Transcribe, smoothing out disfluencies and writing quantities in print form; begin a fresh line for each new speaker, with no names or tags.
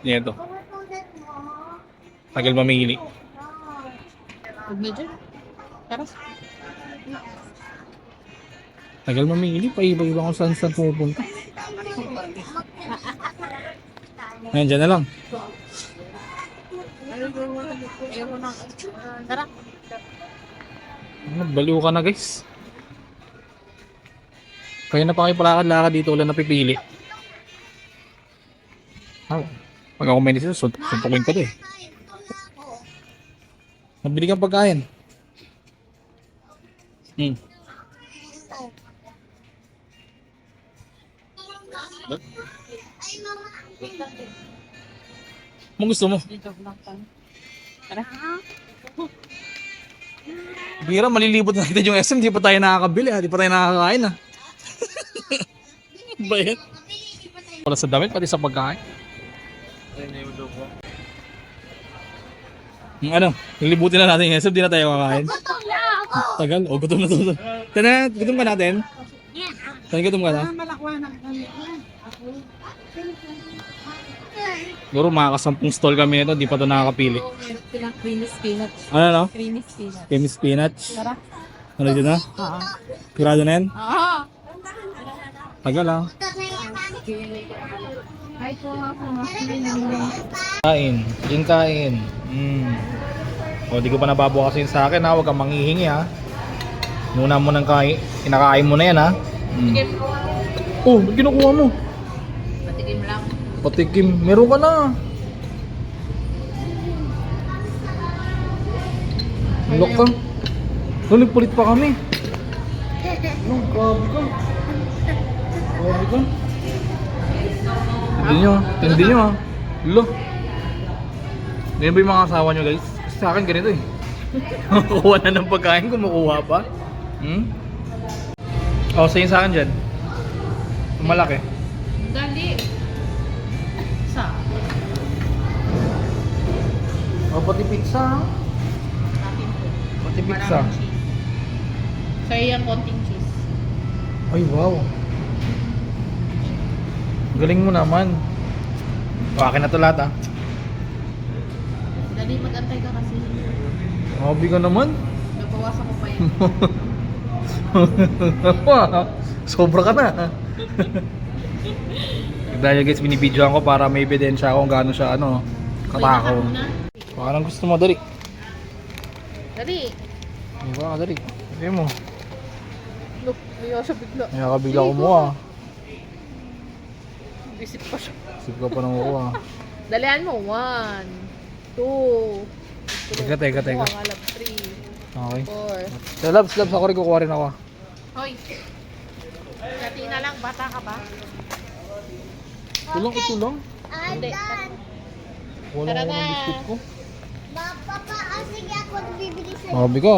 Ito. Tagal mamili. Tagal mamili. Paiba-iba kung saan pupunta. Ayan, dyan na lang. Baliw ka na guys. Kaya na pa kayo palakad-lakad dito, wala napipili. Pag ako may nisip, suntukin ko to eh. Nabili kang pagkain. Anong gusto mo? Bira, malilibot na natin yung SM, di pa tayo nakakabili ha, di pa tayo nakakakain ha. Bayad. Wala sa damit, pati sa pagkain. Ano, lilibutin na natin yung SM, di na tayo kakain. Tagal, gutom na to. Tana, gutom ka natin? Tana, gutom ka na? Siguro makakasampung stall kami nito, di pa ito nakakapili.
Creamy spinach.
Ano no?
Creamy spinach.
Creamy spinach.
Tara.
Ano dito na?
Oo.
Pirado na yan?
Oo.
Tagal ah.
Ay po ako.
Kain. Yung kain. O, di ko pa nababawasin sa akin ha. Huwag kang manghihingi ha. Muna mo nang kinakain mo na yan ha. Oh, ba't kinukuha mo?
Patikim lang.
Patikim. Meron ka na. Look ka. Nagpulit pa kami. Ano, grabe ka. Grabe ka. Hindi nyo ha. Lo. Ganyan ba yung mga asawa nyo guys? Kasi sa akin ganito eh. Kukuha na ng pagkain, kumukuha pa. O, sa'yo sa akin dyan. Malaki.
Dali. Sa?
O, pati pizza ha.
Akin po.
Pati pizza.
Sa'yo yung konting cheese.
Ay, wow. Galing mo naman. O, akin na to lahat ah.
Dali, mag-antay ka kasi.
Mabi ka naman.
Nabawasan ko pa yan.
Sobra ka na. Dahil guys, binibidyoan ko para may ebidensya ako kung gaano siya katakaw. Parang gusto mo, dali.
Dali.
Diba, dali. Sabi mo.
Look, ayaw siya bigla.
Kaya ka bigla kumuha.
Isip pa siya.
Isip ka pa nang kuha.
Dalian mo. 1, 2.
Teka.
Alam, 3,
Okay.
4.
So, labs, ako rin kukuha rin ako.
Hoy. Dati na lang, bata ka ba?
Ito lang.
Hindi.
Wala
Tara
ko ng
na.
biscuit ko.
Papa, sige ako bibili sa'yo.
Mabi ka.